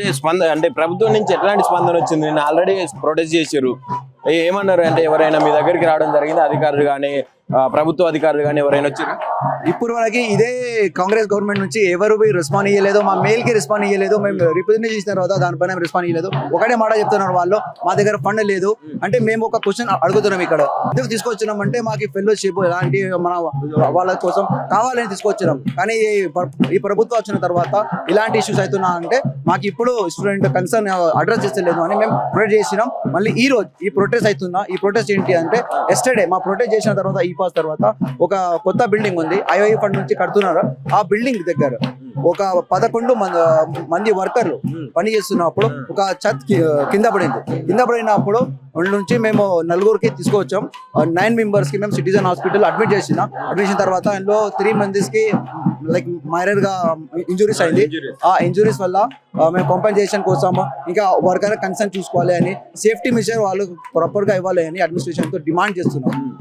అయితే అంటే ప్రభుత్వం నుంచి ఎట్లాంటి స్పందన వచ్చింది? నేను ఆల్రెడీ ప్రొటెస్ట్ చేశారు, ఏమన్నారు అంటే ఎవరైనా మీ దగ్గరికి రావడం జరిగింది, అధికారులు కానీ ప్రభుత్వ అధికారులు కానీ ఎవరైనా వచ్చారు? ఇప్పుడు మనకి ఇదే కాంగ్రెస్ గవర్నమెంట్ నుంచి ఎవరు రెస్పాండ్ ఇవ్వలేదు, మా మెయిల్ కి రెస్పాండ్ ఇవ్వలేదు, మేము రిప్రజెంట్ చేసిన తర్వాత దానిపైన రెస్పాండ్ ఇవ్వలేదు. ఒకటే మాట చెప్తున్నారు వాళ్ళు, మా దగ్గర ఫండ్ లేదు అంటే. మేము ఒక క్వశ్చన్ అడుగుతున్నాం ఇక్కడ, ఎందుకు తీసుకొచ్చినాం అంటే మాకు ఫెలోషిప్ ఇలాంటి మన వాళ్ళ కోసం కావాలని తీసుకొచ్చినాం. కానీ ఈ ప్రభుత్వం వచ్చిన తర్వాత ఇలాంటి ఇష్యూస్ అవుతున్నా అంటే మాకు ఇప్పుడు స్టూడెంట్ కన్సర్న్ అడ్రస్ చేస్తలేదు అని మేము ప్రొటెస్ట్ చేసినాం. మళ్ళీ ఈ రోజు ఈ ప్రొటెస్ట్ అవుతున్నా, ఈ ప్రొటెస్ట్ ఏంటి అంటే ఎస్టర్డే మా ప్రొటెస్ట్ చేసిన తర్వాత ఈ పాస్ తర్వాత ఒక కొత్త బిల్డింగ్ ఉంది, ఐఓఐ ఫండ్ నుంచి కడుతున్నారు. ఆ బిల్డింగ్ దగ్గర ఒక 11 మంది వర్కర్లు పని చేస్తున్నప్పుడు ఒక ఛత్ కింద పడింది. కింద పడినప్పుడు నుంచి మేము 4 తీసుకొచ్చాం. 9 మెంబర్స్ కి మేము సిటిజన్ హాస్పిటల్ అడ్మిట్ చేసిన తర్వాత అందులో 3 మెంబర్స్కి లైక్ మైనర్ గా ఇంజురీస్ అయింది. ఆ ఇంజురీస్ వల్ల మేము కాంపెన్సేషన్ కోసం ఇంకా వర్కర్ కన్సర్న్ చూసుకోవాలి అని, సేఫ్టీ మెజర్ వాళ్ళు ప్రాపర్ గా ఇవ్వాలి అని అడ్మినిస్ట్రేషన్ తో డిమాండ్ చేస్తున్నాం.